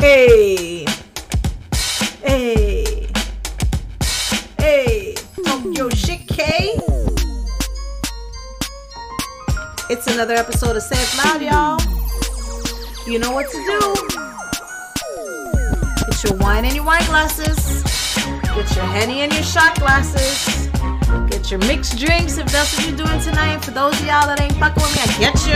Hey, hey, hey, talk your shit, K. It's another episode of Say It Loud, y'all. You know what to do. Get your wine and your wine glasses. Get your Henny and your shot glasses. Get your mixed drinks if that's what you're doing tonight. For those of y'all that ain't fucking with me, I get you.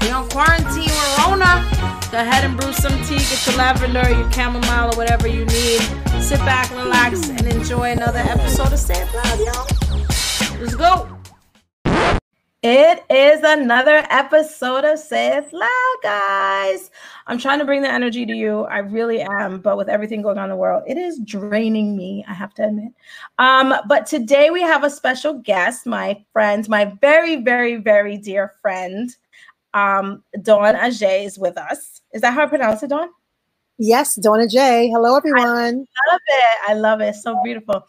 You're on quarantine with Rona. Go ahead and brew some tea. Get your lavender, your chamomile, or whatever you need. Sit back, relax, and enjoy another episode of Say It Loud, y'all. Let's go. It is another episode of Say It Loud, guys. I'm trying to bring the energy to you. I really am. But with everything going on in the world, it is draining me, I have to admit. But today we have a special guest, my friend, my very, very, very dear friend, Dawn Adjei is with us. Is that how I pronounce it, Dawn? Yes, Dawn Adjei. Hello, everyone. I love it. I love it. So beautiful.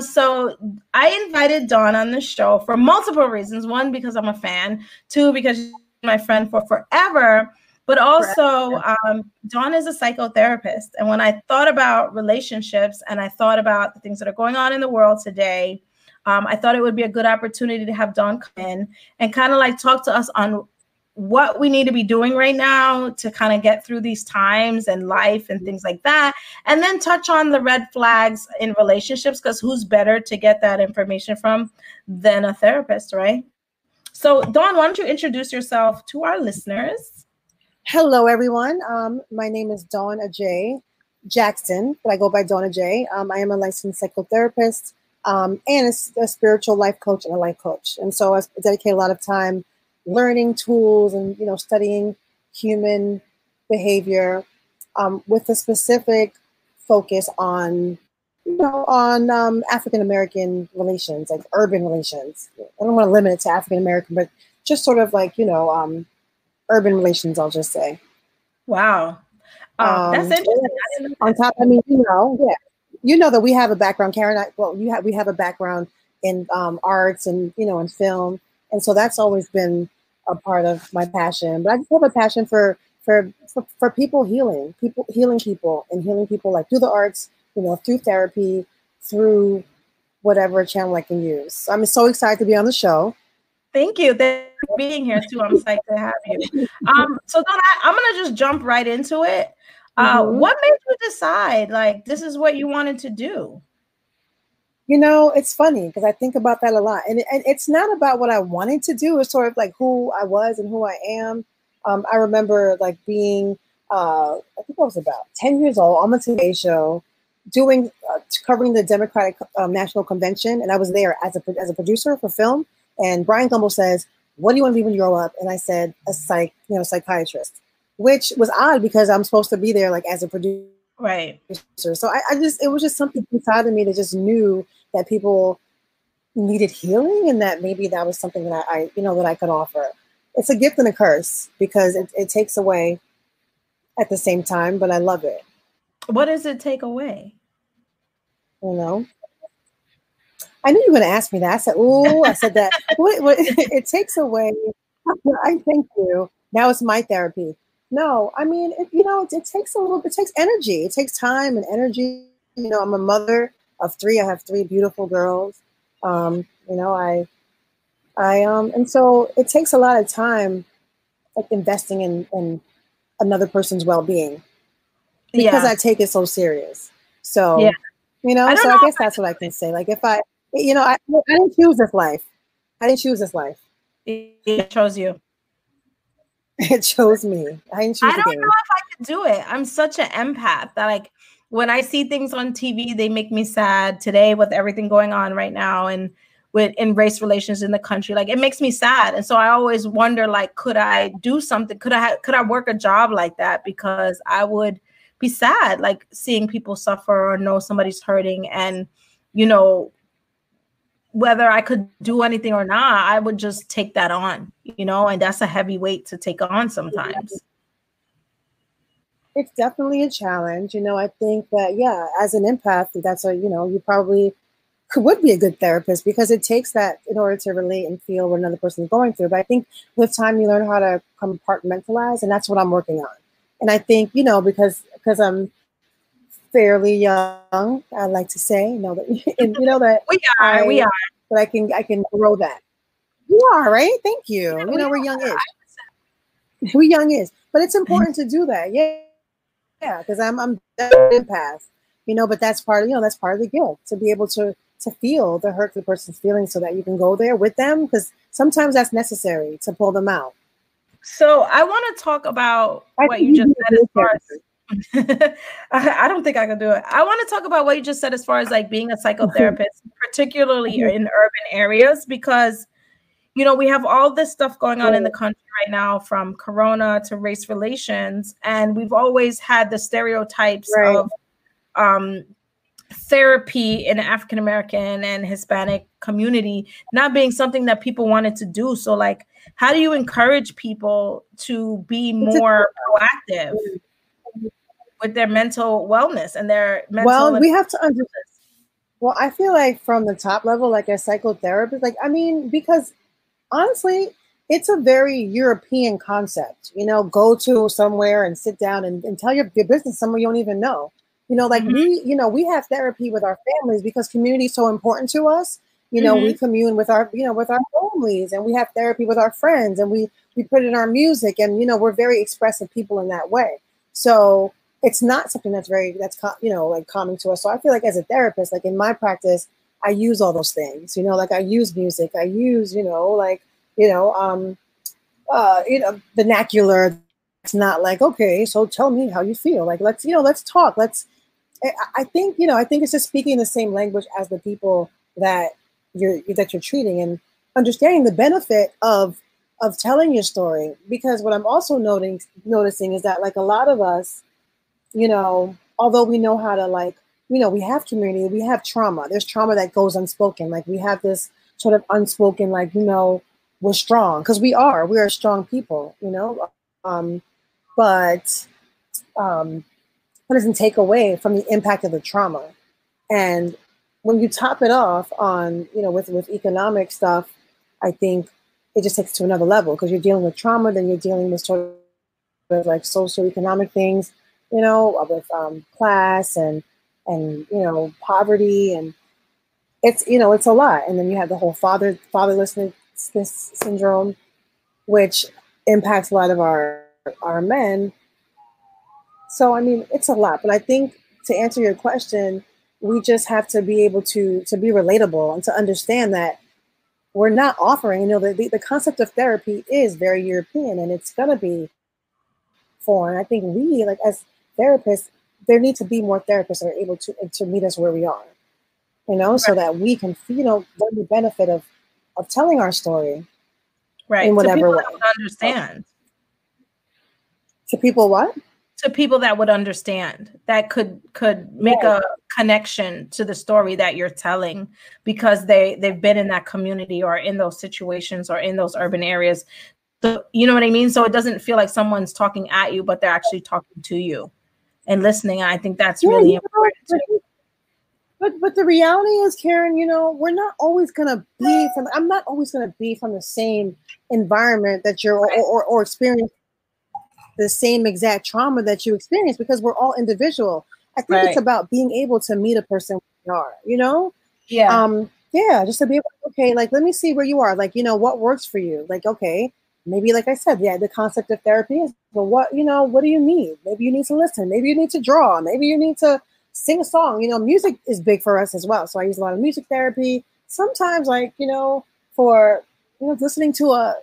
So I invited Dawn on the show for multiple reasons. One, because I'm a fan. Two, because she's my friend for forever. But also, Dawn is a psychotherapist. And when I thought about relationships and I thought about the things that are going on in the world today, I thought it would be a good opportunity to have Dawn come in and kind of like talk to us on what we need to be doing right now to kind of get through these times and life and things like that. And then touch on the red flags in relationships, because who's better to get that information from than a therapist, right? So Dawn, why don't you introduce yourself to our listeners? Hello, everyone. My name is Dawn Adjei Jackson, but I go by Dawn Adjei. I am a licensed psychotherapist and a spiritual life coach and a life coach. And so I dedicate a lot of time learning tools and, studying human behavior with a specific focus on, African-American relations, like urban relations. I don't want to limit it to African-American, but just sort of like, urban relations, I'll just say. Wow. That's interesting. On top, that we have a background, Karen. We have a background in arts and, in film. And so that's always been a part of my passion. But I just have a passion for people healing people and healing people like through the arts, through therapy, through whatever channel I can use. So I'm so excited to be on the show. Thank you. Thanks for being here too. I'm psyched to have you. So Dawn, I'm gonna just jump right into it. What made you decide like this is what you wanted to do? It's funny because I think about that a lot. And it's not about what I wanted to do. It's sort of like who I was and who I am. I remember like being, I think I was about 10 years old on the Today Show doing, covering the Democratic National Convention. And I was there as a producer for film. And Brian Gumbel says, "What do you want to be when you grow up?" And I said, a psychiatrist, which was odd because I'm supposed to be there like as a producer. Right. So it was just something inside of me that just knew that people needed healing and that maybe that was something that I that I could offer. It's a gift and a curse because it takes away at the same time, but I love it. What does it take away? I knew you were going to ask me that. I said, "Ooh," I said that. What it takes away. I thank you. Now it's my therapy. No, I mean, it takes it takes energy. It takes time and energy. I'm a mother of 3. I have 3 beautiful girls. And so it takes a lot of time, like investing in another person's well-being because I take it so serious. So, I guess that's what I can say. Like if I didn't choose this life. I didn't choose this life. It chose you. It chose me. I didn't choose I don't know if I could do it. I'm such an empath that like when I see things on TV, they make me sad. Today with everything going on right now and in race relations in the country, like it makes me sad. And so I always wonder, like, could I do something? Could I work a job like that? Because I would be sad, like seeing people suffer or know somebody's hurting. And, whether I could do anything or not, I would just take that on, and that's a heavy weight to take on sometimes. It's definitely a challenge. I think that, as an empath, that's you probably would be a good therapist because it takes that in order to relate and feel what another person is going through. But I think with time, you learn how to compartmentalize, and that's what I'm working on. And I think, because because I'm fairly young, I like to say, and that we are. but I can grow that. You are, right? Thank you. Yeah, We're young-ish. We're young-ish, but it's important to do that. Yeah, because I'm empath, but that's part of that's part of the gift, to be able to feel the hurt the person's feeling so that you can go there with them, because sometimes that's necessary to pull them out. So I want to talk about what you just said as far as I don't think I can do it. I want to talk about what you just said as far as like being a psychotherapist, particularly in urban areas, because we have all this stuff going on in the country right now, from Corona to race relations, and we've always had the stereotypes of therapy in the African American and Hispanic community not being something that people wanted to do. So like, how do you encourage people to be more proactive with their mental wellness and their mental? We have to understand. Well, I feel like from the top level, like a psychotherapist, because honestly, it's a very European concept. Go to somewhere and sit down and tell your business somewhere you don't even know. We have therapy with our families because community is so important to us. We commune with our families, and we have therapy with our friends, and we put in our music, and we're very expressive people in that way. So it's not something that's common to us. So I feel like as a therapist, like in my practice, I use all those things. I use music, I use vernacular. It's not like, okay, so tell me how you feel. Like let's talk. I think it's just speaking the same language as the people that you're treating, and understanding the benefit of telling your story. Because what I'm also noticing is that like a lot of us, although we know how to we have community, we have trauma. There's trauma that goes unspoken. Like we have this sort of unspoken, we're strong because we are strong people, but it doesn't take away from the impact of the trauma. And when you top it off on, with economic stuff, I think it just takes it to another level, because you're dealing with trauma, then you're dealing with sort of like socioeconomic things, with class and poverty, and it's a lot. And then you have the whole fatherlessness syndrome, which impacts a lot of our men. So, it's a lot. But I think to answer your question, we just have to be able to be relatable and to understand that we're not offering, the concept of therapy is very European, and it's going to be foreign. I think we, like as therapists, there need to be more therapists that are able to meet us where we are, so that we can, learn the benefit of telling our story. Right. In whatever way. Understand. To people what? To people that would understand, that could make a connection to the story that you're telling, because they've been in that community or in those situations or in those urban areas. So, you know what I mean? So it doesn't feel like someone's talking at you, but they're actually talking to you and listening. I think that's really important too. But the reality is, Karen, we're not always gonna be I'm not always gonna be from the same environment that you're or experience the same exact trauma that you experience, because we're all individual. I think it's about being able to meet a person where you are, just to be able to, okay, like, let me see where you are. Like, what works for you? Like, okay, maybe, like I said, the concept of therapy is, but what do you need? Maybe you need to listen. Maybe you need to draw. Maybe you need to sing a song. Music is big for us as well. So I use a lot of music therapy. Sometimes, for, listening to a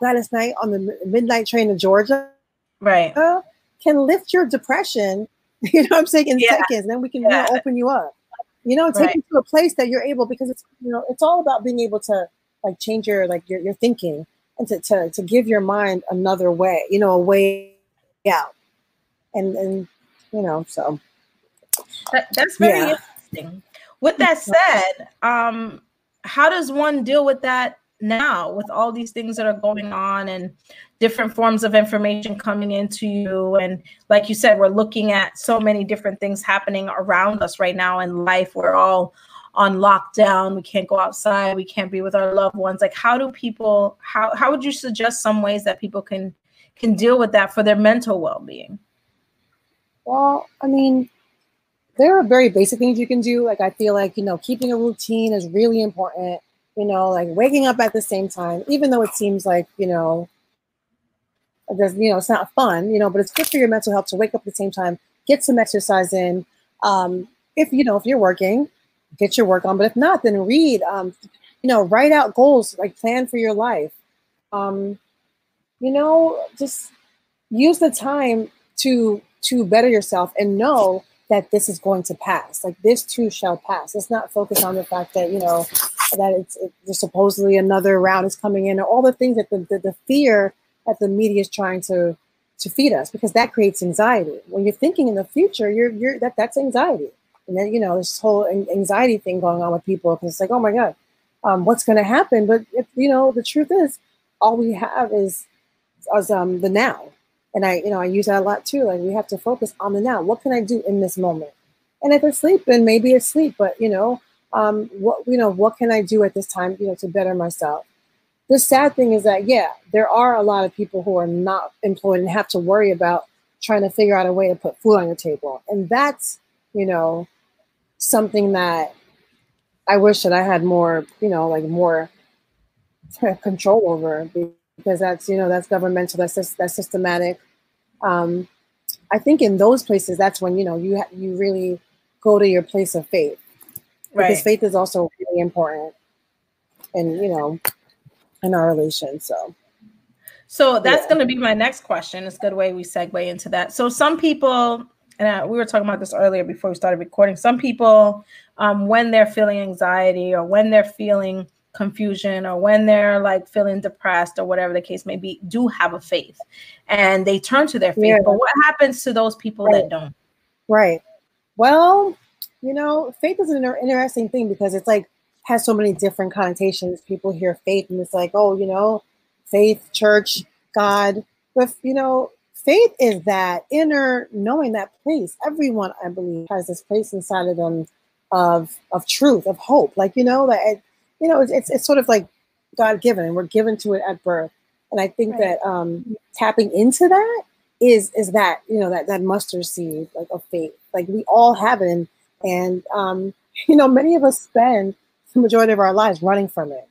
Gladys Knight on the midnight train to Georgia, can lift your depression, what I'm saying, in seconds. And then we can open you up, take you to a place that you're able, because it's, it's all about being able to like change your thinking, and to give your mind another way, a way out. And so. That's very interesting. With that said, how does one deal with that now, with all these things that are going on and different forms of information coming into you? And like you said, we're looking at so many different things happening around us right now in life. We're all on lockdown. We can't go outside. We can't be with our loved ones. Like, how do people, how would you suggest some ways that people can deal with that for their mental well-being? Well, I mean, there are very basic things you can do. Like, I feel like, keeping a routine is really important. Like waking up at the same time, even though it seems like, it's not fun, but it's good for your mental health to wake up at the same time, get some exercise in. If you're working, get your work on. But if not, then read. Write out goals, like plan for your life. Just use the time to better yourself and know that this is going to pass. Like, this too shall pass. Let's not focus on the fact that that there's supposedly another round is coming in, or all the things that the fear that the media is trying to feed us, because that creates anxiety. When you're thinking in the future, that's anxiety. And then this whole anxiety thing going on with people, because it's like, oh my God, what's going to happen? But the truth is, all we have is the now. And I use that a lot too. Like, we have to focus on the now. What can I do in this moment? And if it's sleep, then maybe it's sleep. But what can I do at this time, to better myself? The sad thing is that, there are a lot of people who are not employed and have to worry about trying to figure out a way to put food on your table. And that's, something that I wish that I had more, more control over, because that's governmental, that's systematic. I think in those places, that's when, you really go to your place of faith. Right. Because faith is also really important in our relation. So that's going to be my next question. It's a good way we segue into that. So some people, and we were talking about this earlier before we started recording, some people, when they're feeling anxiety, or when they're feeling confusion, or when they're like feeling depressed, or whatever the case may be, do have a faith, and they turn to their faith. Yeah. But what happens to those people that don't? Right. Well, faith is an interesting thing, because it's like, has so many different connotations. People hear faith and it's like, oh, faith, church, God. But, faith is that inner knowing, that place. Everyone, I believe, has this place inside of them of truth, of hope. Like, that, it's sort of like God-given, and we're given to it at birth. And I think that tapping into that is that, that mustard seed, like, of faith. Like, we all have it. And many of us spend the majority of our lives running from it,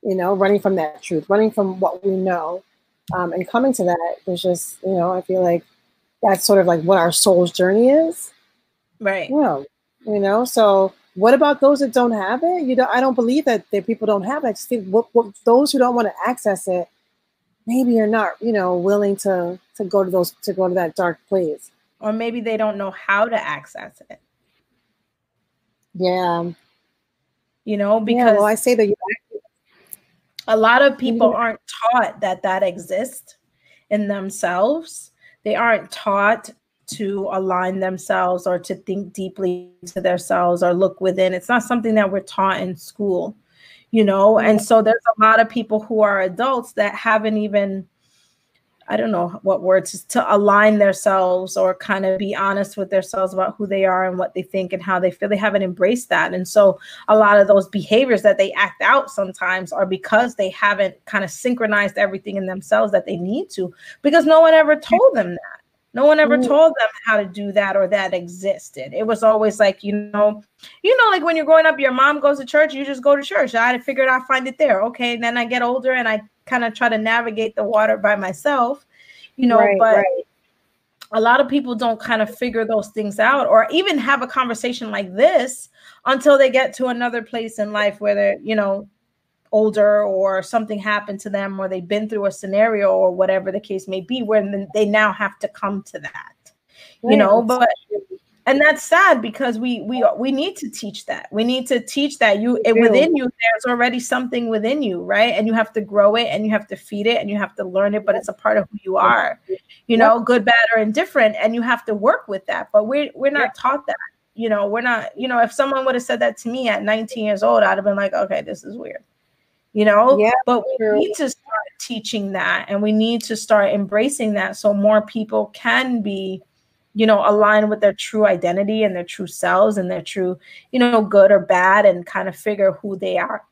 running from that truth, running from what we know, and coming to that is just, I feel like that's sort of like what our soul's journey is. Right. So what about those that don't have it? I don't believe that people don't have it. I just think what those who don't want to access it, maybe you're not, willing to go to that dark place. Or maybe they don't know how to access it. Yeah. Because I say that a lot of people aren't taught that exists in themselves. They aren't taught to align themselves, or to think deeply to themselves, or look within. It's not something that we're taught in school, and so there's a lot of people who are adults that haven't even, I don't know what words, to align themselves, or kind of be honest with themselves about who they are and what they think and how they feel. They haven't embraced that. And so a lot of those behaviors that they act out sometimes are because they haven't kind of synchronized everything in themselves that they need to, because no one ever told them that. No one ever told them how to do that, or that existed. It was always like, like when you're growing up, your mom goes to church, you just go to church. I figured I'd find it there. Okay. And then I get older and I kind of try to navigate the water by myself, but a lot of people don't kind of figure those things out, or even have a conversation like this until they get to another place in life where they're, older, or something happened to them, or they've been through a scenario, or whatever the case may be, where they now have to come to that, but, and that's sad, because we need to teach that. We need to teach that within you, there's already something within you, right? And you have to grow it, and you have to feed it, and you have to learn it, but it's a part of who you are, good, bad, or indifferent. And you have to work with that, but we're not taught that, we're not, if someone would have said that to me at 19 years old, I'd have been like, okay, this is weird. But we need to start teaching that, and we need to start embracing that, so more people can be, align with their true identity and their true selves and their true, good or bad, and kind of figure who they are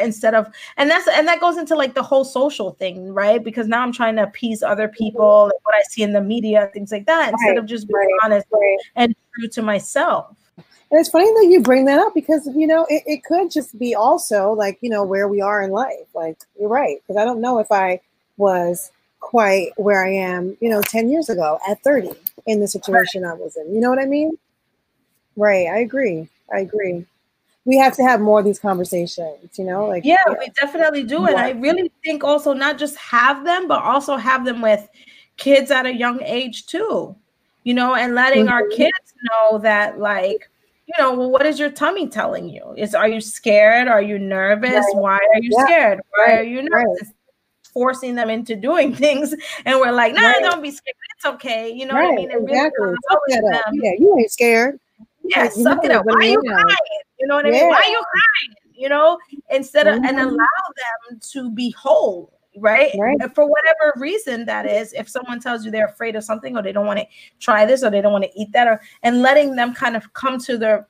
instead of, and that goes into like the whole social thing, right? Because now I'm trying to appease other people, like what I see in the media, things like that, instead of just being honest and true to myself. And it's funny that you bring that up because, it could just be also like, where we are in life. Like, you're right. Because I don't know if I was quite where I am, 10 years ago at 30 in the situation I was in. You know what I mean? Right. I agree. We have to have more of these conversations, we definitely do. And I really think also not just have them, but also have them with kids at a young age too, and letting our kids know that, like, well, what is your tummy telling you? Are you scared? Are you nervous? Why are you scared? Why are you nervous? Forcing them into doing things, and we're like, nah, don't be scared. It's okay. You know what I mean? And exactly. Yeah, you ain't scared. Yeah, suck it up. Why are you crying? You know what I mean? Why are you crying? Instead of, and allow them to be whole, right? For whatever reason that is, if someone tells you they're afraid of something, or they don't want to try this, or they don't want to eat that, and letting them kind of come to their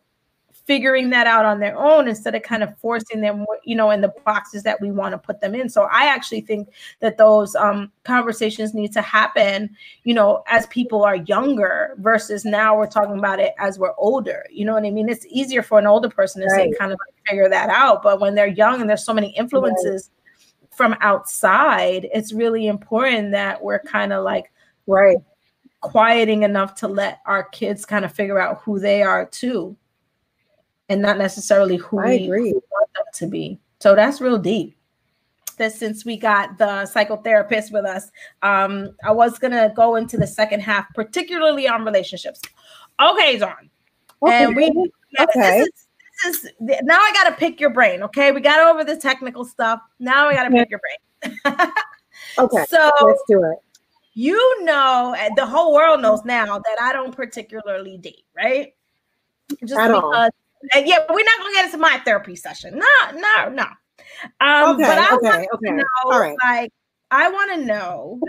figuring that out on their own, instead of kind of forcing them, in the boxes that we want to put them in. So I actually think that those conversations need to happen, as people are younger, versus now we're talking about it as we're older. You know what I mean? It's easier for an older person to say, kind of like figure that out. But when they're young and there's so many influences from outside, it's really important that we're kind of like quieting enough to let our kids kind of figure out who they are too, and not necessarily who we want them to be. So that's real deep. That since we got the psychotherapist with us, I was gonna go into the second half, particularly on relationships. Okay, Dawn. And this is now I gotta pick your brain. Okay, we got over the technical stuff. Now I gotta pick your brain. Okay, so let's do it. The whole world knows now that I don't particularly date, right? Just At because. All. We're not gonna get into my therapy session. No. But I want to know, all right. like, I want to know,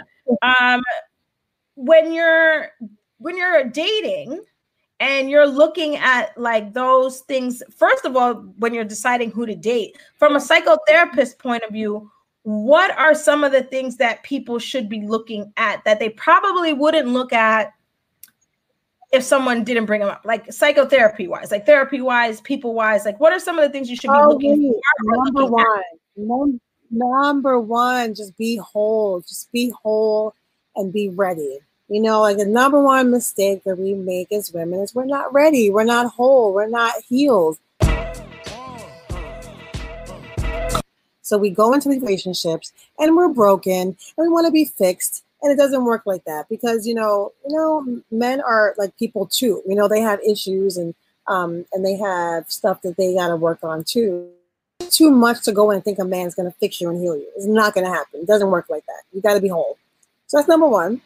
when you're dating and you're looking at like those things. First of all, when you're deciding who to date, from a psychotherapist point of view, what are some of the things that people should be looking at that they probably wouldn't look at if someone didn't bring them up, like psychotherapy wise, like therapy wise, people wise, like what are some of the things you should be looking for? Number one, just be whole and be ready. Like the number one mistake that we make as women is we're not ready. We're not whole. We're not healed. So we go into relationships and we're broken and we want to be fixed. And it doesn't work like that because, men are like people too. They have issues and they have stuff that they got to work on too. It's too much to go in and think a man's going to fix you and heal you. It's not going to happen. It doesn't work like that. You got to be whole. So that's number one.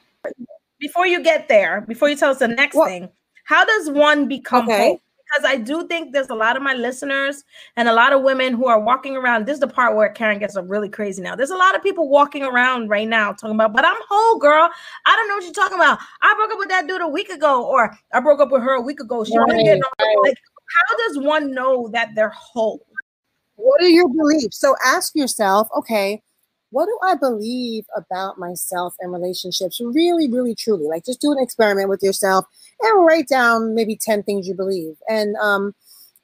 Before you get there, before you tell us the next thing, how does one become whole? Because I do think there's a lot of my listeners and a lot of women who are walking around. This is the part where Karen gets really crazy now. There's a lot of people walking around right now talking about, but I'm whole, girl. I don't know what you're talking about. I broke up with that dude a week ago, or I broke up with her a week ago. She wasn't getting on. Like, how does one know that they're whole? What are your beliefs? So ask yourself, okay, what do I believe about myself and relationships? Really, really, truly. Like, just do an experiment with yourself and write down maybe 10 things you believe. And,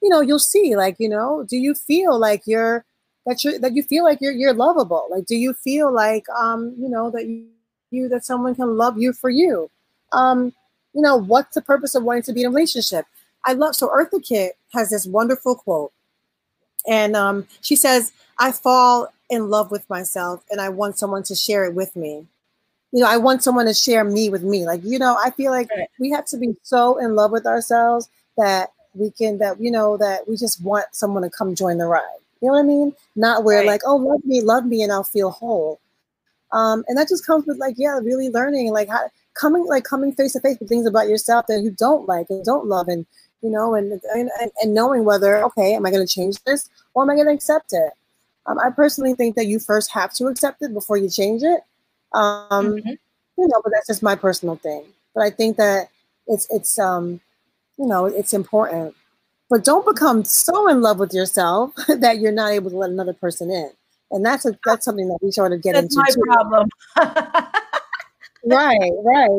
you'll see, like, do you feel like you're lovable? Like, do you feel like, that someone can love you for you? What's the purpose of wanting to be in a relationship? So Eartha Kitt has this wonderful quote. And she says, I fall in love with myself and I want someone to share it with me. I want someone to share me with me. Like, I feel like we have to be so in love with ourselves that we just want someone to come join the ride. You know what I mean? Not where like, oh, love me and I'll feel whole. And that just comes with really learning, like coming face to face with things about yourself that you don't like and don't love, and and knowing whether, okay, am I going to change this or am I going to accept it? I personally think that you first have to accept it before you change it. But that's just my personal thing. But I think that it's you know, it's important. But don't become so in love with yourself that you're not able to let another person in. And that's something that we sort of get That's into my too. problem. Right.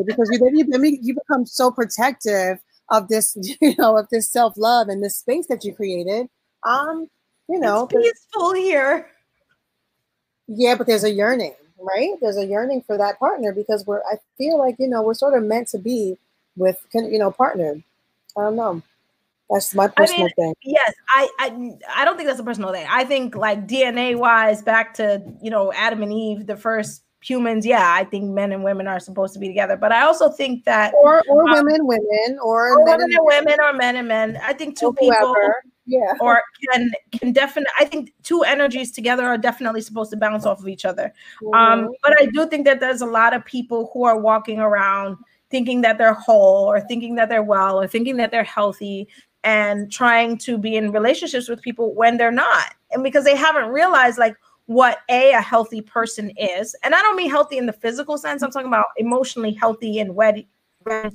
Because you become so protective of this, you know, of this self-love and this space that you created. You know, it's peaceful here. Yeah, but there's a yearning, right? There's a yearning for that partner because I feel like, you know, we're sort of meant to be with, you know, partnered. I don't know. That's my personal thing. Yes, I don't think that's a personal thing. I think like DNA wise, back to, you know, Adam and Eve, the first humans. Yeah, I think men and women are supposed to be together. But I also think that or women, or men women and women, or men and men. I think two people, yeah, or can definitely. I think two energies together are definitely supposed to bounce off of each other. But I do think that there's a lot of people who are walking around thinking that they're whole, or thinking that they're well, or thinking that they're healthy, and trying to be in relationships with people when they're not. And because they haven't realized like what a healthy person is. And I don't mean healthy in the physical sense. I'm talking about emotionally healthy and ready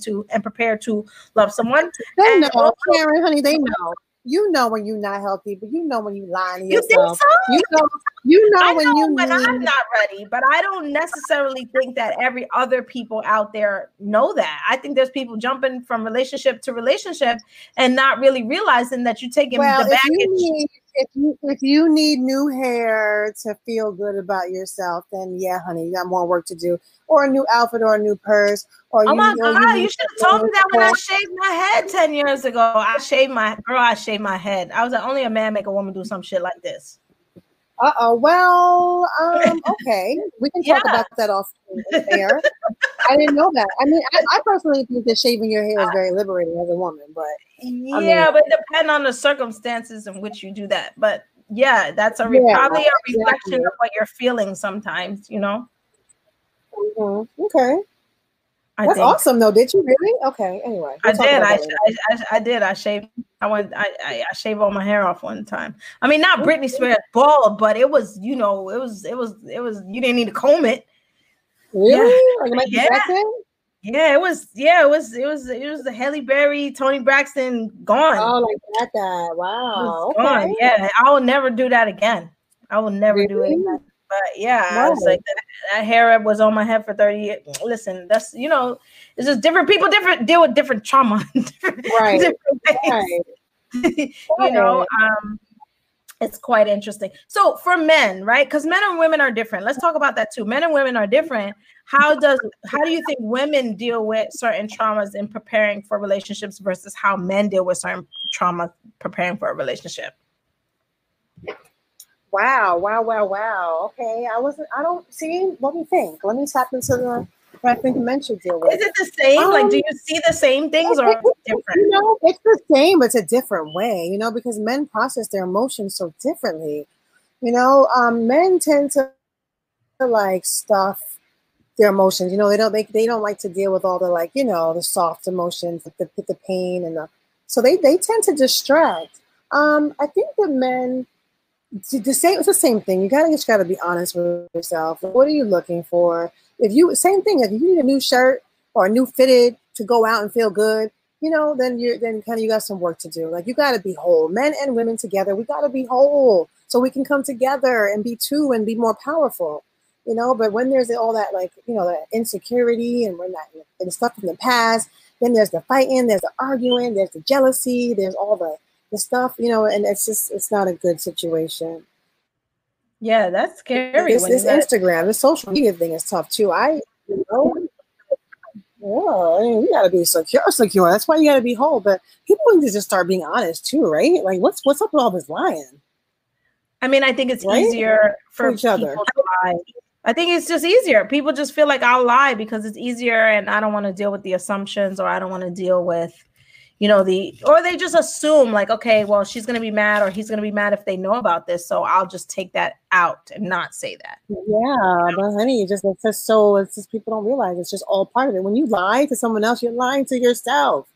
to and prepared to love someone. They know, Karen, honey, they know. You know when you're not healthy, but you know when you lying to yourself. You think so? You know when I'm not ready, but I don't necessarily think that every other people out there know that. I think there's people jumping from relationship to relationship and not really realizing that you're taking the baggage. If you need new hair to feel good about yourself, then yeah, honey, you got more work to do. Or a new outfit, or a new purse. Or oh my God, you should have told me that when I shaved my head 10 years ago. I shaved my head. I was like, only a man make a woman do some shit like this. Well, okay. We can talk about that off air. I didn't know that. I mean, I personally think that shaving your hair is very liberating as a woman, but but it depends on the circumstances in which you do that. But yeah, that's probably a reflection of what you're feeling sometimes, you know? Mm-hmm. Okay. That's awesome, though. Did you really? Okay. Anyway, I did. I shaved. I shaved all my hair off one time. I mean, not Britney Spears bald, but it was, you know, it was. You didn't need to comb it. Really? Like Yeah, it was the Halle Berry, Toni Braxton gone. Oh, like that. Wow. Okay. Gone. Yeah, I will never do that again. I will never do it again. But yeah, I was like that hair was on my head for 30 years. Listen, that's, you know, it's just different people deal with different trauma. different ways. You know, it's quite interesting. So for men, right? Because men and women are different. Let's talk about that too. Men and women are different. How do you think women deal with certain traumas in preparing for relationships versus how men deal with certain trauma preparing for a relationship? Wow. Okay. I don't see. Let me think. Let me tap into what I think men should deal with. Is it the same? Like, do you see the same things or different? You know, it's the same. It's a different way, you know, because men process their emotions so differently. You know, men tend to like stuff their emotions. You know, they don't like to deal with all the, like, you know, the soft emotions, the pain and so they tend to distract. I think that men. It's the same thing. You just gotta be honest with yourself. What are you looking for? Same thing. If you need a new shirt or a new fitted to go out and feel good, you know, then you got some work to do. Like, you gotta be whole. Men and women together, we gotta be whole so we can come together and be two and be more powerful. You know, but when there's all that, like, you know, that insecurity and when that and stuff from the past, then there's the fighting, there's the arguing, there's the jealousy, there's all the stuff, you know, and it's not a good situation. Yeah, that's scary. This Instagram, the social media thing is tough too. You gotta be secure. That's why you gotta be whole. But people need to just start being honest too, right? Like, what's up with all this lying? I mean, I think it's easier for each other to lie. I think it's just easier. People just feel like I'll lie because it's easier, and I don't want to deal with the assumptions, or I don't want to deal with, you know, or they just assume like, okay, well, she's going to be mad or he's going to be mad if they know about this. So I'll just take that out and not say that. Yeah, but honey, it's just people don't realize it's just all part of it. When you lie to someone else, you're lying to yourself.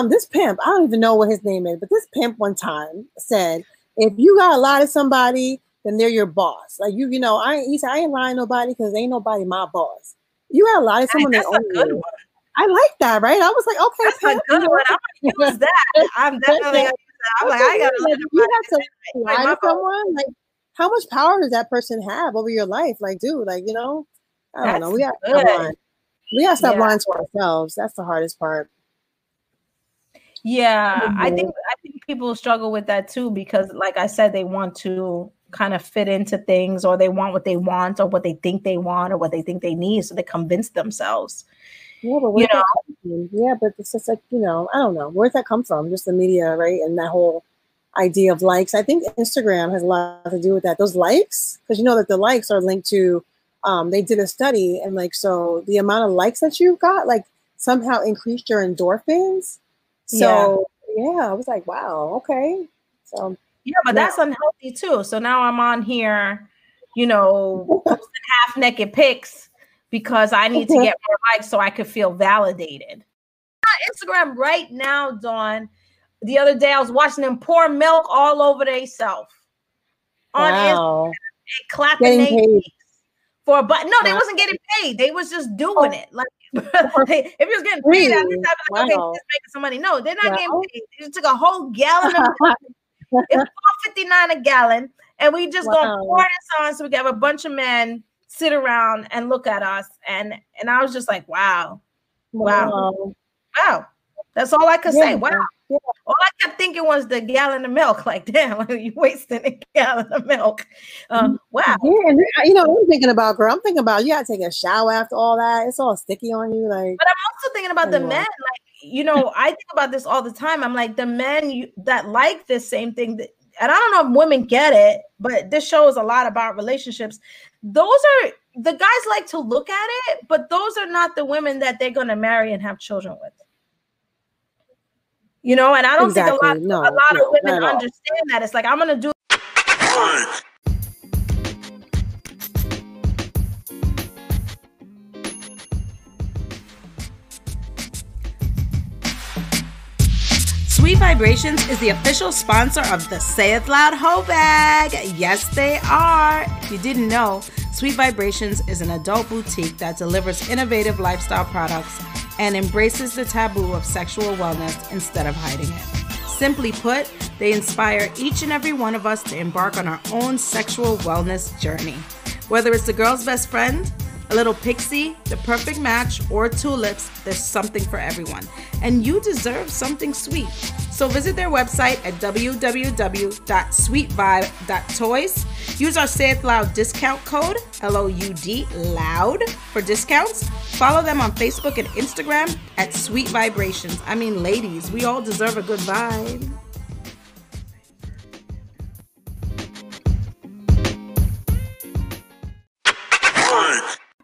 This pimp, I don't even know what his name is, but this pimp one time said, if you got to lie to somebody, then they're your boss. Like, you know, he said, I ain't lying to nobody because ain't nobody my boss. You got to lie to someone that owns you. I like that, right? I was like, okay, That's Pam, a good one. I'm gonna use that. I'm definitely gonna use that. I'm like, I gotta like, learn if you about have to lie to someone, like, how much power does that person have over your life? Like, dude, like, I don't know. That's We got to stop good. lying. We got to stop Yeah. lying to ourselves. That's the hardest part. Yeah, I think people struggle with that too because, like I said, they want to kind of fit into things, or they want what they want, or what they think they want, or what they think they need, so they convince themselves. Yeah, but where's that come from? Yeah, but it's just like, I don't know. Where's that come from? Just the media, right? And that whole idea of likes. I think Instagram has a lot to do with that. Those likes, because that the likes are linked to, they did a study, and like, so the amount of likes that you got, like, somehow increased your endorphins. So yeah, I was like, wow, okay. So yeah, but that's unhealthy too. So now I'm on here, posting half naked pics because I need to get more likes so I could feel validated. On Instagram right now, Dawn. The other day I was watching them pour milk all over themselves on Instagram and clapping their cheeks for a button. No, they wasn't getting paid. They was just doing it. Like, if you was getting paid, I'd be like, okay, just making some money. No, they're not getting paid. They just took a whole gallon of milk. It's $4.59 a gallon, and we just gonna pour this on so we can have a bunch of men sit around and look at us. And I was just like, wow. That's all I could say. Wow. Yeah. All I kept thinking was the gallon of milk. Like, damn, you wasting a gallon of milk. Wow. Yeah, and I'm thinking about, girl. I'm thinking about, you gotta take a shower after all that. It's all sticky on you, like. But I'm also thinking about the men. Like, I think about this all the time. I'm like, the men that like this same thing, and I don't know if women get it, but this shows a lot about relationships. Those are the guys like to look at it, but those are not the women that they're gonna marry and have children with. And I don't think a lot of women understand that. It's like, I'm going to do. Sweet Vibrations is the official sponsor of the Say It Loud Hoe Bag. Yes, they are. If you didn't know, Sweet Vibrations is an adult boutique that delivers innovative lifestyle products and embraces the taboo of sexual wellness instead of hiding it. Simply put, they inspire each and every one of us to embark on our own sexual wellness journey. Whether it's the girl's best friend, a little pixie, the perfect match, or tulips, there's something for everyone. And you deserve something sweet. So visit their website at www.sweetvibe.toys. Use our Say It Loud discount code, LOUD, loud, for discounts. Follow them on Facebook and Instagram at Sweet Vibrations. I mean, ladies, we all deserve a good vibe.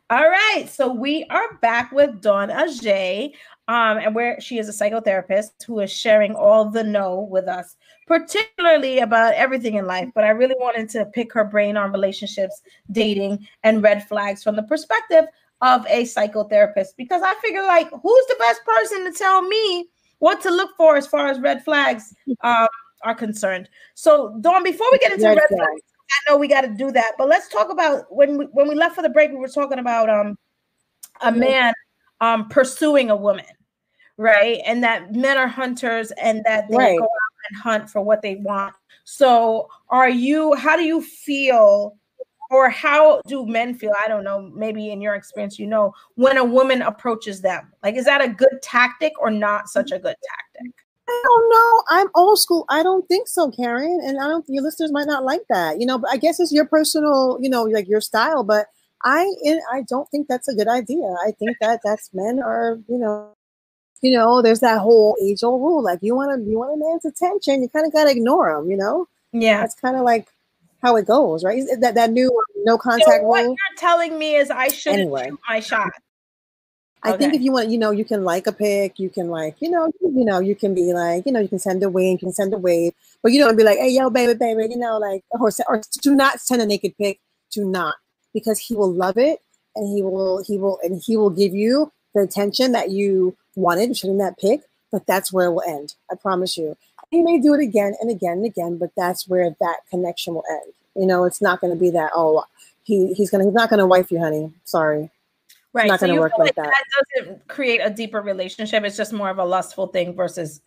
All right, so we are back with Dawn Adjei, and where she is a psychotherapist who is sharing all the know with us, particularly about everything in life. But I really wanted to pick her brain on relationships, dating, and red flags from the perspective of a psychotherapist, because I figure, like, who's the best person to tell me what to look for as far as red flags are concerned? So, Dawn, before we get into red flags, I know we got to do that, but let's talk about when we left for the break. We were talking about a man pursuing a woman, right? And that men are hunters, and that they go out and hunt for what they want. So, how do you feel, or how do men feel? I don't know. Maybe in your experience, when a woman approaches them, like, is that a good tactic or not such a good tactic? I don't know. I'm old school. I don't think so, Karen. And your listeners might not like that, but I guess it's your personal, like your style. But I don't think that's a good idea. I think that's men are, there's that whole age old rule. Like, you want a man's attention, you kind of got to ignore him, Yeah. That's kind of like how it goes, right? That new no contact rule. What you're telling me is I shouldn't shoot my shot. I think if you want, you can like a pic, you can like, you can be like, you can send a wink, you can send a wave, but you don't be like, hey, yo, baby, like, or do not send a naked pic, do not, because he will love it, and he will give you the attention that you wanted shooting that pic, but that's where it will end. I promise you. He may do it again and again and again, but that's where that connection will end. It's not going to be that, oh, he's not going to wife you, honey. Sorry. Right. not So going to you work feel like like that. that doesn't create a deeper relationship. It's just more of a lustful thing versus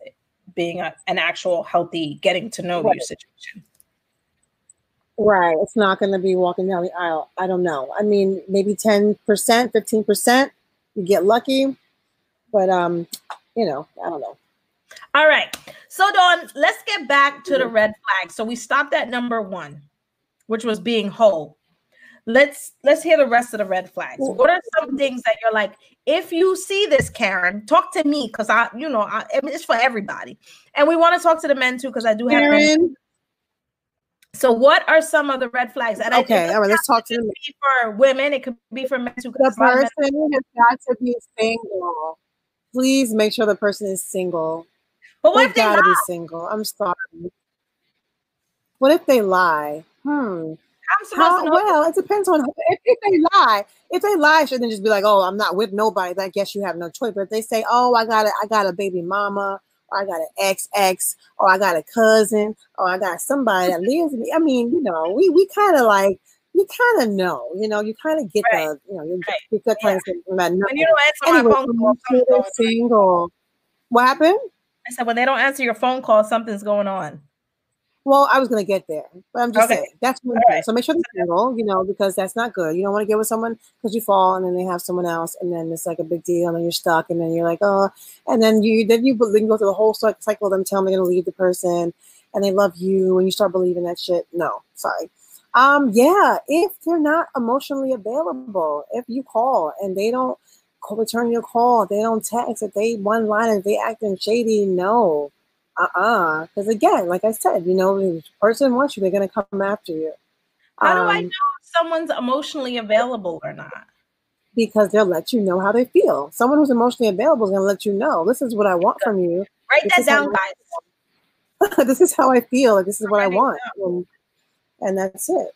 being an actual healthy getting to know you situation. Right. It's not going to be walking down the aisle. I don't know. I mean, maybe 10%, 15%, you get lucky. But, you know, I don't know. All right. So, Dawn, let's get back to the red flag. So we stopped at number 1, which was being whole. Let's hear the rest of the red flags. What are some things that you're like, if you see this, Karen, talk to me, because I mean, it's for everybody. And we want to talk to the men too, because I do have men. So what are some of the red flags? And okay, all right, let's talk to them. For women, it could be for men too. The person has got to be single. Please make sure the person is single. But what They've got to be single. I'm sorry. What if they lie? I'm supposed to know. Well, it depends on if they lie. If they lie, should then just be like, "Oh, I'm not with nobody." I guess you have no choice. But if they say, "Oh, I got a baby mama, or I got an ex, or I got a cousin, or I got somebody that lives with me," I mean, you know, we kind of like, you kind of know, you know, you kind of get the, you know, you get kind of about nothing. When you don't answer my phone call, single. What happened? I said, when they don't answer your phone call, something's going on. Well, I was going to get there, but I'm just saying that's one thing. So make sure they're single, you know, because that's not good. You don't want to get with someone because you fall and then they have someone else, and then it's like a big deal, and then you're stuck, and then you're like, oh, and then you go through the whole cycle of them telling they're going to leave the person, and they love you, and you start believing that shit. No, sorry. Yeah, if they're not emotionally available, if you call and they don't return your call, they don't text, if they one line, if they acting shady, no. Because again, like I said, you know, if the person wants you, they're going to come after you. How do I know if someone's emotionally available or not? Because they'll let you know how they feel. Someone who's emotionally available is going to let you know, this is what I want from you. Write that down, guys. This is how I feel. This is what I want. And that's it.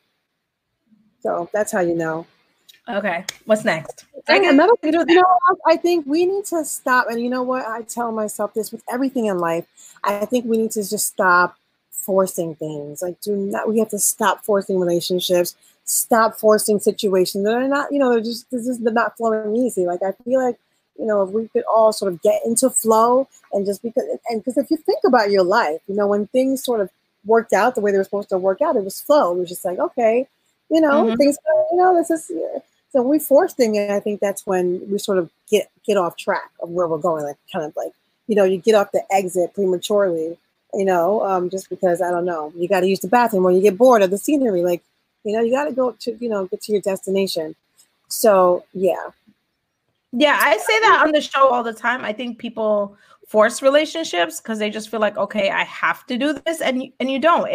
So that's how you know. Okay. What's next? I think we need to stop. And you know what? I tell myself this with everything in life. I think we need to just stop forcing things. Like, we have to stop forcing relationships, stop forcing situations that are not, you know, they're not flowing easy. Like, I feel like, you know, if we could all sort of get into flow and just because if you think about your life, you know, when things sort of worked out the way they were supposed to work out, it was flow. It was just like, okay, you know, things, you know, this is, so when we force things, I think that's when we sort of get off track of where we're going, like kind of like, you know, you get off the exit prematurely, you know, just because, I don't know, you got to use the bathroom when you get bored of the scenery. Like, you know, you got to go to, you know, get to your destination. So, yeah. Yeah, I say that on the show all the time. I think people force relationships because they just feel like, okay, I have to do this. And you don't.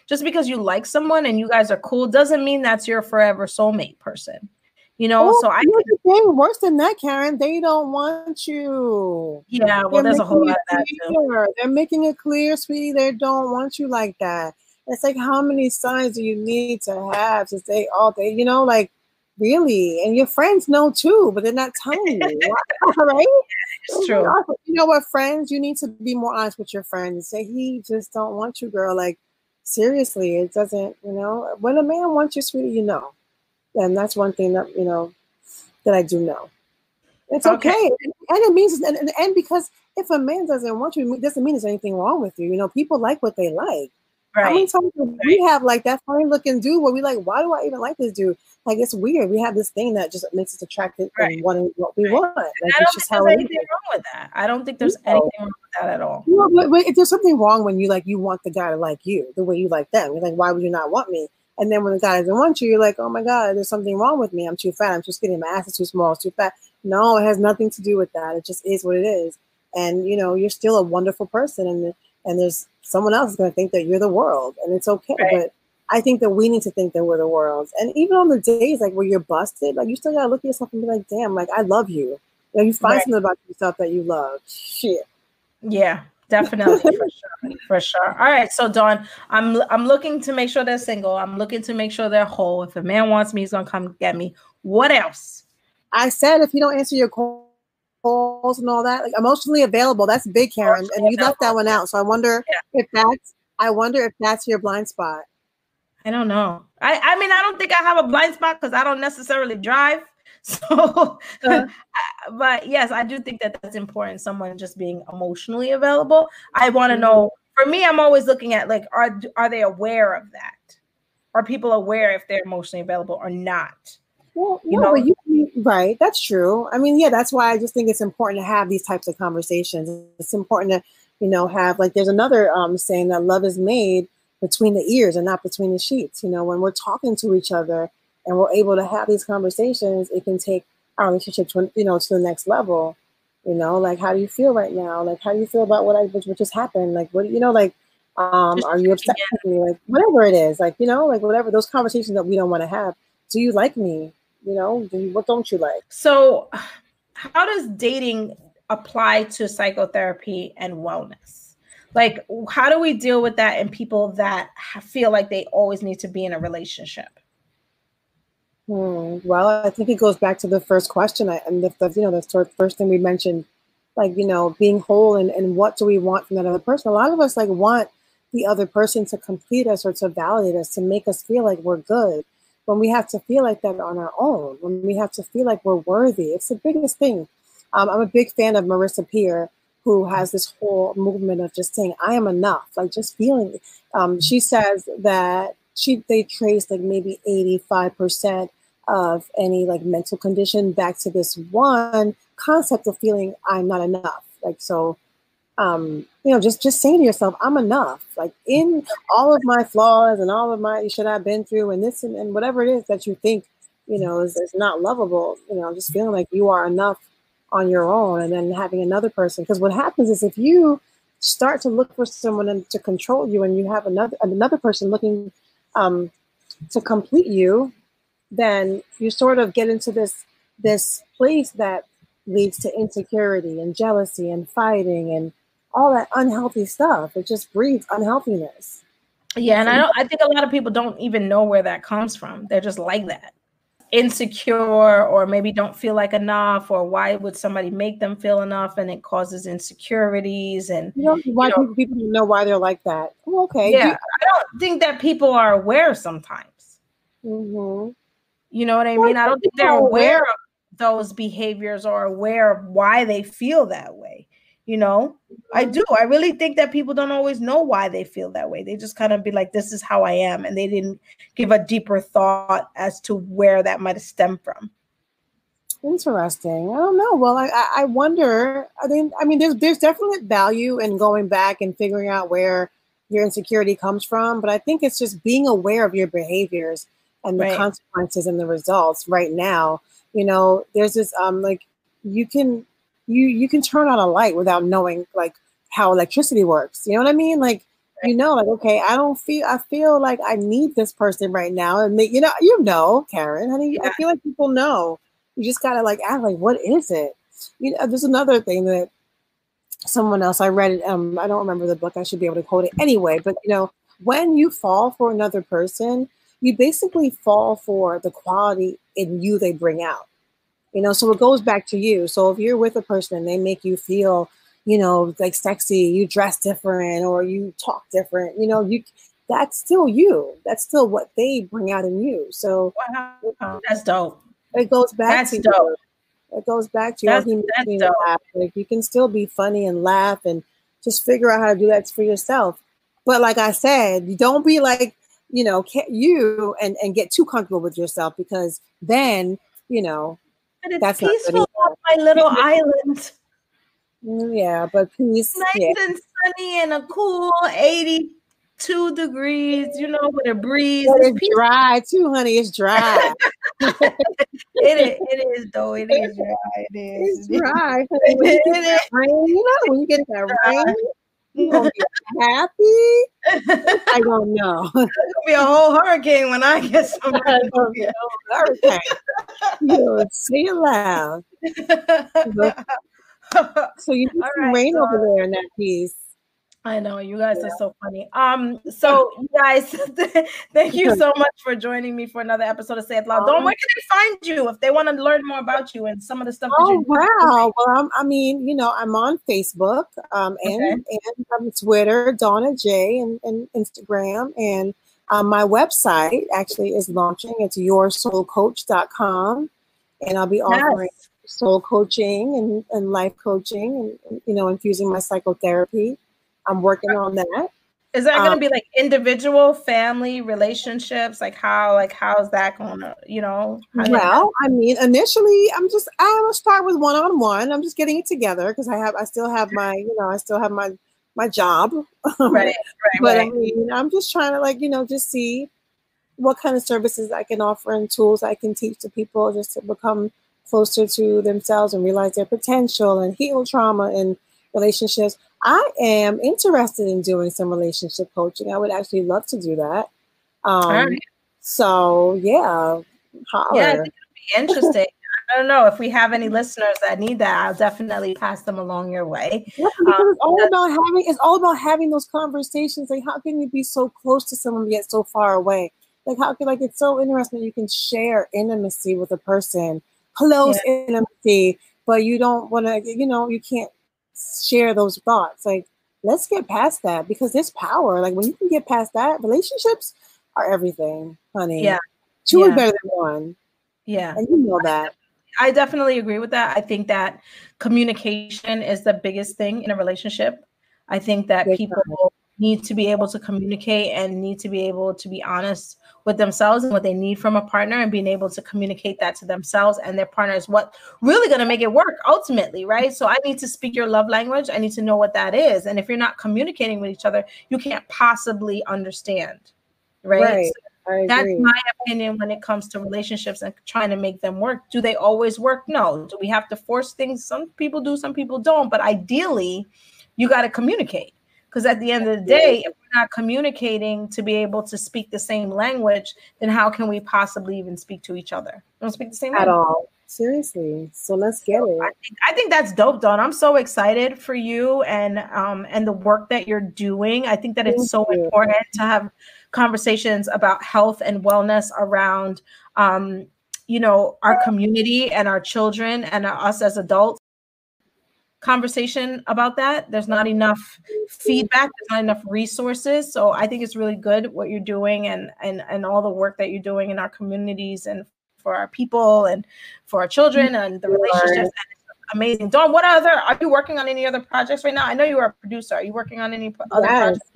Just because you like someone and you guys are cool doesn't mean that's your forever soulmate person. You know, so I think the thing worse than that, Karen, they don't want you. Yeah, well, there's a whole lot of that too. They're making it clear, sweetie, they don't want you like that. It's like, how many signs do you need to have to stay all day? You know, like, really? And your friends know too, but they're not telling you, right? It's true. You know what, friends? You need to be more honest with your friends. Say, he just don't want you, girl. Like, seriously, it doesn't, you know, when a man wants you, sweetie, you know. And that's one thing that, you know, that I do know. It's okay. And it means, and because if a man doesn't want you, it doesn't mean there's anything wrong with you. You know, people like what they like. Right. How many times we have like that funny looking dude where we like, why do I even like this dude? Like, it's weird. We have this thing that just makes us attracted and wanting what we want. Like, I don't think there's anything wrong with that. I don't think there's anything wrong with that at all. You know, but if there's something wrong when you want the guy to like you the way you like them. You're like, why would you not want me? And then when the guy doesn't want you, you're like, oh my God, there's something wrong with me. I'm too fat. I'm too skinny. My ass is too small. It's too fat. No, it has nothing to do with that. It just is what it is. And, you know, you're still a wonderful person. And there's someone else is going to think that you're the world. And it's okay. Right. But I think that we need to think that we're the world. And even on the days like where you're busted, like, you still got to look at yourself and be like, damn, like, I love you. You know, you find something about yourself that you love. Shit. Yeah. Definitely, for sure. All right, so Dawn, I'm looking to make sure they're single. I'm looking to make sure they're whole. If a man wants me, he's gonna come get me. What else? I said if you don't answer your calls and all that, like, emotionally available. That's big, Karen, and you left that one out. So I wonder if that's your blind spot. I don't know. I mean, I don't think I have a blind spot because I don't necessarily drive. So, but yes, I do think that that's important. Someone just being emotionally available. I want to know, for me, I'm always looking at like, are they aware of that? Are people aware if they're emotionally available or not? Well, no, but right. That's true. I mean, yeah, that's why I just think it's important to have these types of conversations. It's important to, have, like, there's another saying that love is made between the ears and not between the sheets. When we're talking to each other and we're able to have these conversations, it can take our relationship to, to the next level. Like, how do you feel right now? Like, how do you feel about what just happened? Like, what, like, are you upset with me? Like, whatever it is, like, like whatever, those conversations that we don't want to have. Do you like me? What don't you like? So how does dating apply to psychotherapy and wellness? Like, how do we deal with that in people that feel like they always need to be in a relationship? Well, I think it goes back to the first question. And the first thing we mentioned, like, being whole and what do we want from that other person? A lot of us like want the other person to complete us or to validate us, to make us feel like we're good. When we have to feel like that on our own, when we have to feel like we're worthy, it's the biggest thing. I'm a big fan of Marissa Peer, who has this whole movement of just saying, I am enough, like just feeling. She says that they trace like maybe 85% of any like mental condition back to this one concept of feeling I'm not enough. Like, so, just saying to yourself, I'm enough, like in all of my flaws and all of my shit I've been through and this and whatever it is that you think, is not lovable, just feeling like you are enough on your own, and then having another person. Because what happens is if you start to look for someone to control you and you have another person looking to complete you, then you sort of get into this place that leads to insecurity and jealousy and fighting and all that unhealthy stuff. It just breeds unhealthiness. Yeah, and I think a lot of people don't even know where that comes from. They're just like that. Insecure, or maybe don't feel like enough, or why would somebody make them feel enough, and it causes insecurities. And why people don't know why they're like that. Oh, okay. Yeah, I don't think that people are aware sometimes. Mm-hmm. You know what I mean? I don't think they're aware of those behaviors or aware of why they feel that way. I do. I really think that people don't always know why they feel that way. They just kind of be like, this is how I am. And they didn't give a deeper thought as to where that might have stemmed from. Interesting. I don't know. Well, I wonder. I mean, there's definite value in going back and figuring out where your insecurity comes from. But I think it's just being aware of your behaviors and the consequences and the results right now. There's this like you can turn on a light without knowing like how electricity works. You know what I mean? Like, like, okay, I feel like I need this person right now. And Karen, honey, I feel like people know. You just gotta like ask, like, what is it? There's another thing that someone else, I read it. I don't remember the book. I should be able to quote it anyway. But when you fall for another person, you basically fall for the quality in you they bring out. So it goes back to you. So if you're with a person and they make you feel, like sexy, you dress different or you talk different, that's still you. That's still what they bring out in you. So that's dope. It goes back to dope. You. It goes back to you. That's dope. Like, you can still be funny and laugh and just figure out how to do that for yourself. But like I said, you don't be like, and get too comfortable with yourself, because then, but it's that's peaceful on my little island. Yeah, but peace. Nice and sunny and a cool 82 degrees, with a breeze. It's dry too, honey. It's dry. It is though. It is dry. It is. It's dry. When you get that rain, when you get that rain, you're gonna be happy. I don't know. It's gonna be a whole hurricane when I get some hurricane. Say it loud. So you need some rain over there in that piece. I know, you guys are so funny. So you guys, thank you so much for joining me for another episode of Say It Loud. Dawn, where can they find you if they want to learn more about you and some of the stuff that you're doing? Wow. Well, I'm on Facebook and Twitter, Dawn Adjei, and Instagram, and my website actually is launching. It's yoursoulcoach.com. and I'll be offering soul coaching and life coaching, and infusing my psychotherapy. I'm working on that. Is that going to be like individual, family, relationships? How's that going to, Well, I mean, initially I will start with one-on-one. I'm just getting it together because I still have my job. Right. But I mean, I'm just trying to just see what kind of services I can offer and tools I can teach to people just to become closer to themselves and realize their potential and heal trauma in relationships. I am interested in doing some relationship coaching. I would actually love to do that. Right. So yeah, holler. Yeah, I think it'll be interesting. I don't know if we have any listeners that need that. I'll definitely pass them along your way. Yeah, because it's all about having those conversations. Like, how can you be so close to someone yet so far away? Like, how can it's so interesting you can share intimacy with a person, close intimacy, but you don't want to, you can't share those thoughts. Like, let's get past that because there's power. Like, when you can get past that, relationships are everything, honey. Yeah. Two is better than one. Yeah. And you know that. I definitely agree with that. I think that communication is the biggest thing in a relationship. I think that people need to be able to communicate and need to be able to be honest with themselves and what they need from a partner, and being able to communicate that to themselves and their partner is what really going to make it work ultimately, right? So I need to speak your love language. I need to know what that is. And if you're not communicating with each other, you can't possibly understand, right? So that's my opinion when it comes to relationships and trying to make them work. Do they always work? No. Do we have to force things? Some people do, some people don't. But ideally, you got to communicate. Because at the end of the day, if we're not communicating to be able to speak the same language, then how can we possibly even speak to each other? We don't speak the same language. At all. Seriously. So let's get it. I think that's dope, Dawn. I'm so excited for you and the work that you're doing. I think that it's so important to have conversations about health and wellness around, our community and our children and us as adults. Conversation about that. There's not enough feedback. There's not enough resources. So I think it's really good what you're doing and all the work that you're doing in our communities and for our people and for our children and the relationships. And it's amazing. Dawn, are you working on any other projects right now? I know you are a producer. Are you working on any other projects?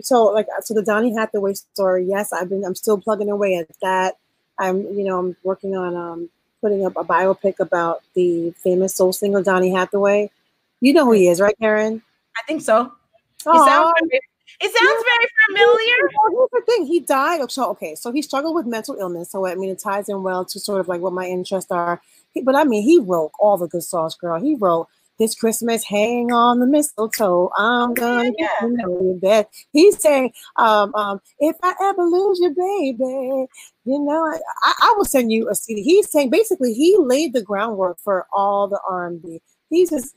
So the Donny Hathaway story. Yes, I'm still plugging away at that. I'm working on putting up a biopic about the famous soul singer Donny Hathaway. You know who he is, right, Karen? I think so. It sounds very familiar. Here's the thing. He died. So he struggled with mental illness. So, I mean, it ties in well to sort of like what my interests are. But, I mean, he wrote all the good songs, girl. He wrote This Christmas, Hang on the Mistletoe. I'm going to get to know you better. He sang, If I Ever Lose You, Baby. I will send you a CD. He sang, basically, he laid the groundwork for all the R&B. He's just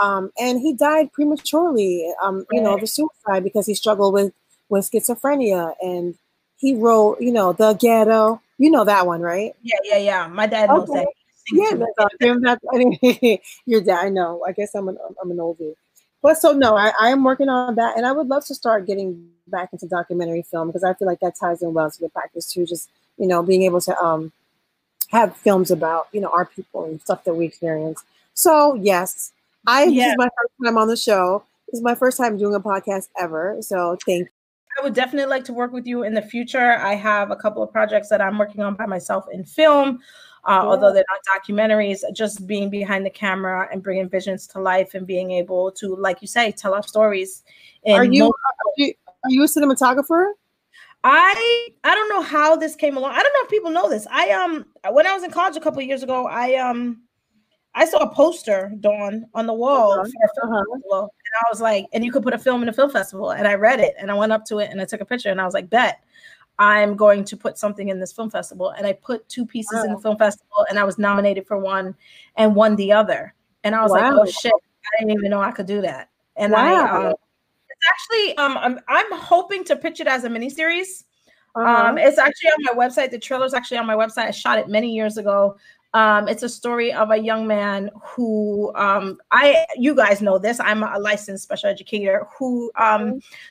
and he died prematurely, the suicide, because he struggled with schizophrenia. And he wrote, The Ghetto. You know that one, right? Yeah. My dad knows that. Your dad, I know. I guess I'm an oldie. But so, no, I am working on that. And I would love to start getting back into documentary film because I feel like that ties in well to the practice too. Just, being able to have films about, our people and stuff that we experience. So, yes. This is my first time on the show. This is my first time doing a podcast ever. So thank you. I would definitely like to work with you in the future. I have a couple of projects that I'm working on by myself in film, although they're not documentaries, just being behind the camera and bringing visions to life and being able to, like you say, tell our stories. Are you a cinematographer? I don't know how this came along. I don't know if people know this. When I was in college a couple of years ago, I saw a poster, Dawn, on the wall for a film festival, and I was like, and you could put a film in a film festival, and I read it, and I went up to it, and I took a picture, and I was like, bet, I'm going to put something in this film festival, and I put 2 pieces in the film festival, and I was nominated for one and won the other, and I was like, oh shit, I didn't even know I could do that, and it's actually, I'm hoping to pitch it as a miniseries. It's actually on my website. The trailer's actually on my website. I shot it many years ago. It's a story of a young man who, you guys know this, I'm a licensed special educator who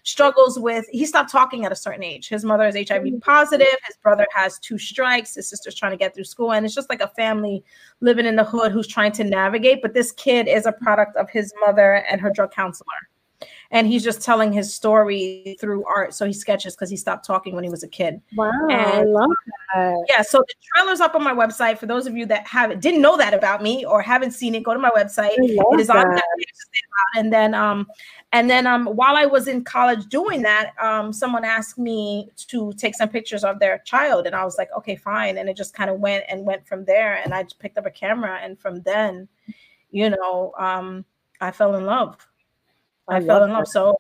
struggles with, he stopped talking at a certain age. His mother is HIV positive. His brother has 2 strikes. His sister's trying to get through school. And it's just like a family living in the hood who's trying to navigate. But this kid is a product of his mother and her drug counselor. And he's just telling his story through art. So he sketches because he stopped talking when he was a kid. Wow, and, I love that. Yeah, so the trailer's up on my website. For those of you that didn't know that about me or haven't seen it, go to my website. It is on that. And then while I was in college doing that, someone asked me to take some pictures of their child. And I was like, okay, fine. And it just kind of went from there. And I just picked up a camera. And from then, I fell in love. I fell in love. So,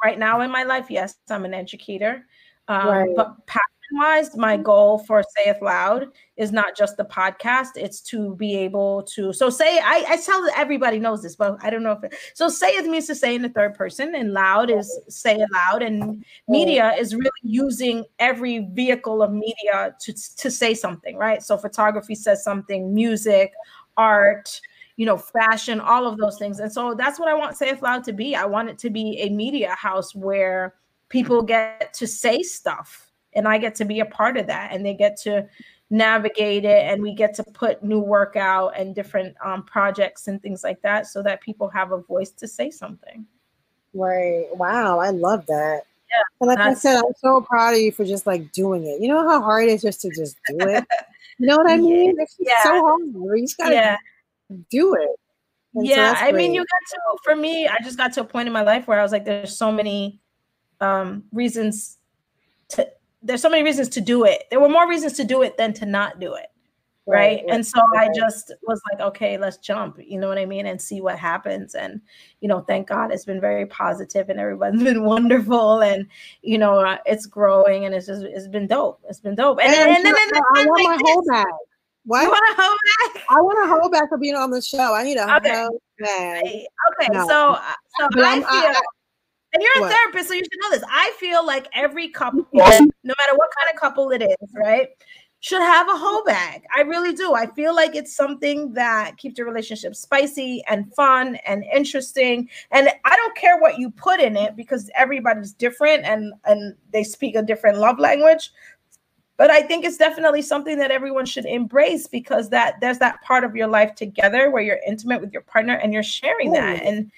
right now in my life, yes, I'm an educator. But passion-wise, my goal for Say It Loud is not just the podcast. It's to be able to, I tell everybody knows this, but I don't know so say it means to say in the third person, and loud is say it loud. And media is really using every vehicle of media to say something, right? So photography says something, music, art, fashion, all of those things. And so that's what I want Say It Loud to be. I want it to be a media house where people get to say stuff and I get to be a part of that, and they get to navigate it, and we get to put new work out and different projects and things like that so that people have a voice to say something. Right. Wow. I love that. Yeah. And like I said, I'm so proud of you for just like doing it. You know how hard it is just to just do it? You know what I mean? It's just so hard. You just gotta do it. And so I mean, for me, I just got to a point in my life where I was like, there's so many reasons to do it. There were more reasons to do it than to not do it. Right. And so I just was like, okay, let's jump, you know what I mean? And see what happens. And, thank God it's been very positive and everybody's been wonderful. And, it's growing and it's been dope. It's been dope. And then I want my whole bag. What? You want a whole bag? I want a whole bag for being on the show. I need a whole bag. Okay. No. So I feel, and you're a therapist, so you should know this. I feel like every couple, no matter what kind of couple it is, right, should have a whole bag. I really do. I feel like it's something that keeps your relationship spicy and fun and interesting. And I don't care what you put in it because everybody's different and they speak a different love language. But I think it's definitely something that everyone should embrace because there's that part of your life together where you're intimate with your partner and you're sharing that. And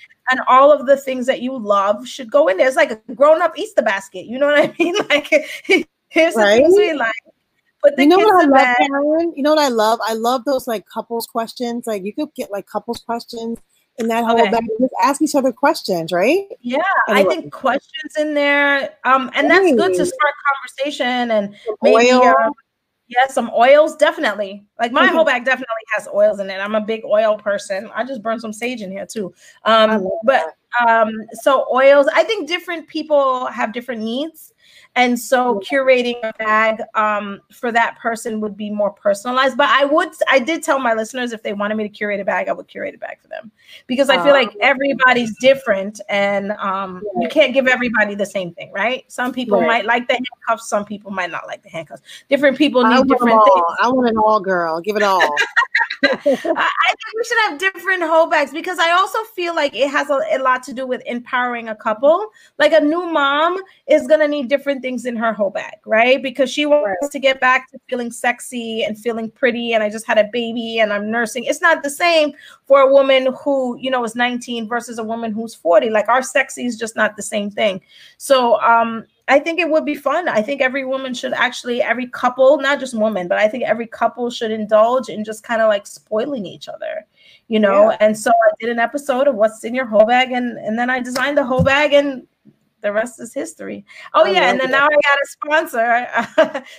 all of the things that you love should go in there. It's like a grown-up Easter basket. You know what I mean? Like, here's the things we like. But you know what I love, Karen? You know what I love? I love those like couples questions. Like you could get like couples questions in that whole bag. Just ask each other questions, right? Yeah, anyway. I think questions in there. And that's good to start conversation and maybe some oils, definitely. Like my whole bag definitely has oils in it. I'm a big oil person. I just burned some sage in here too. So oils, I think different people have different needs. And so curating a bag for that person would be more personalized. But I did tell my listeners if they wanted me to curate a bag, I would curate a bag for them. Because I feel like everybody's different and you can't give everybody the same thing, right? Some people might like the handcuffs. Some people might not like the handcuffs. Different people need different things. I want it all, girl. Give it all. I think we should have different whole bags because I also feel like it has a lot to do with empowering a couple. Like a new mom is going to need different things in her whole bag, right? Because she wants to get back to feeling sexy and feeling pretty. And I just had a baby and I'm nursing. It's not the same for a woman who, is 19 versus a woman who's 40. Like our sexy is just not the same thing. So, I think it would be fun. I think every woman should every couple, not just women, but I think every couple should indulge in just kind of like spoiling each other, And so I did an episode of what's in your whole bag and then I designed the whole bag and the rest is history. Oh yeah. And then now I got a sponsor,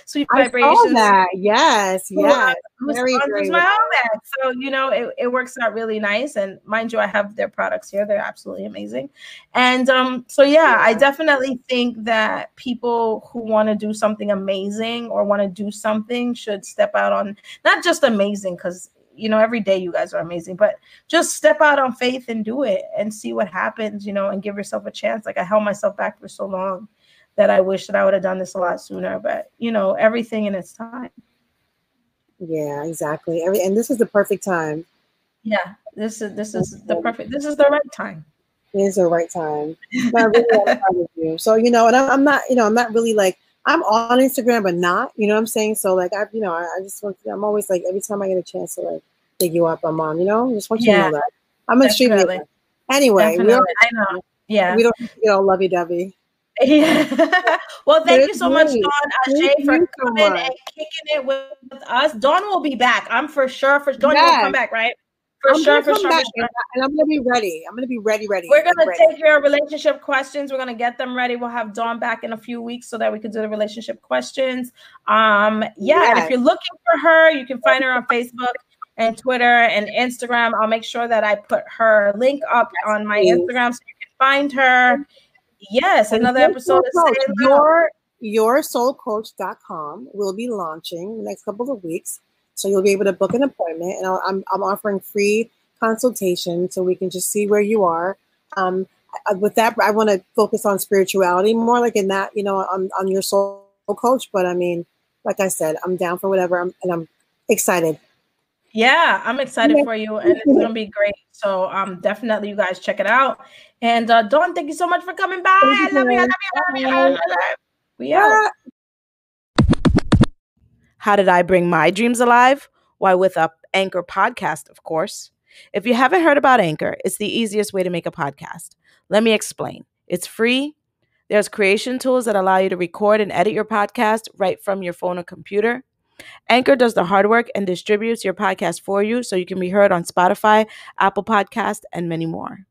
Sweet Vibrations. I saw that. Yes. Who sponsors my whole bag. So, it works out really nice. And mind you, I have their products here. They're absolutely amazing. And I definitely think that people who want to do something amazing or want to do something should step out on not just amazing because every day you guys are amazing, but just step out on faith and do it and see what happens, and give yourself a chance. Like I held myself back for so long that I wish that I would have done this a lot sooner, but everything in its time. Yeah, exactly. And this is the perfect time. Yeah, this is the right time. It is the right time. No, I really am proud of you. So, and I'm not, I'm not really like, I'm on Instagram, but not, you know what I'm saying? So like, I just want I'm always like, every time I get a chance to like dig you up, I'm on, just want you to know that. I'm extremely definitely. Anyway, I know. Yeah. We don't have to get all lovey-dovey. Yeah. Well, thank you so much, Dawn Adjei, for coming and kicking it with us. Dawn will be back. I'm for sure. Dawn, you'll come back, right? For sure. And I'm gonna be ready. I'm gonna be ready. We're gonna take your relationship questions. We're gonna get them ready. We'll have Dawn back in a few weeks so that we can do the relationship questions. And if you're looking for her, you can find her on Facebook and Twitter and Instagram. I'll make sure that I put her link up on my Instagram so you can find her. Yes, another episode of YourSoulCoach.com will be launching in the next couple of weeks. So you'll be able to book an appointment, and I'm offering free consultation so we can just see where you are. With that, I want to focus on spirituality more, like in that, on your soul coach. But I mean, like I said, I'm down for whatever, and I'm excited. Yeah, I'm excited for you, and it's gonna be great. So definitely, you guys check it out. And Dawn, thank you so much for coming by. I love you. We out. How did I bring my dreams alive? Why, with a Anchor podcast, of course. If you haven't heard about Anchor, it's the easiest way to make a podcast. Let me explain. It's free. There's creation tools that allow you to record and edit your podcast right from your phone or computer. Anchor does the hard work and distributes your podcast for you so you can be heard on Spotify, Apple Podcasts, and many more.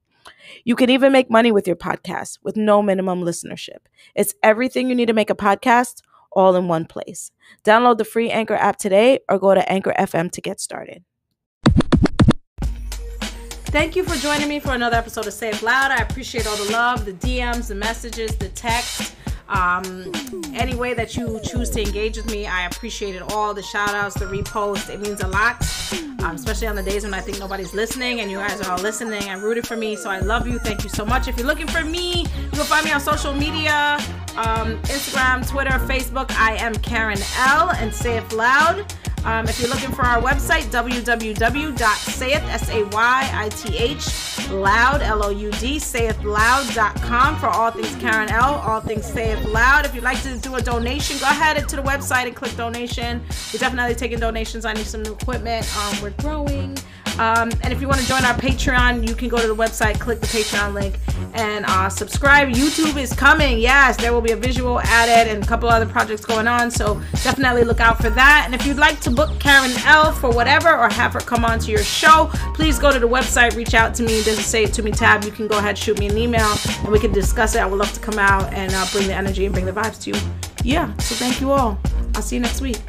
You can even make money with your podcast with no minimum listenership. It's everything you need to make a podcast all in one place. Download the free Anchor app today or go to Anchor FM to get started. Thank you for joining me for another episode of Say It Loud. I appreciate all the love, the DMs, the messages, the texts. Any way that you choose to engage with me, I appreciate it all. The shout outs, the reposts, it means a lot, especially on the days when I think nobody's listening and you guys are all listening and rooting for me. So I love you. Thank you so much. If you're looking for me, you can find me on social media, Instagram, Twitter, Facebook. I am Karen L. and Say It Loud. If you're looking for our website, www.sayith, loud, sayithloud.com for all things Karen L, all things Say It Loud. If you'd like to do a donation, go ahead to the website and click donation. We're definitely taking donations. I need some new equipment. We're growing. And if you want to join our Patreon, you can go to the website, click the Patreon link, and subscribe. YouTube is coming. Yes, there will be a visual added and a couple other projects going on, so definitely look out for that. And if you'd like to book Karen L for whatever or have her come on to your show, please go to the website, reach out to me. There's a Say It To Me tab. You can go ahead, shoot me an email, and we can discuss it. I would love to come out and bring the energy and bring the vibes to you. Yeah, so thank you all. I'll see you next week.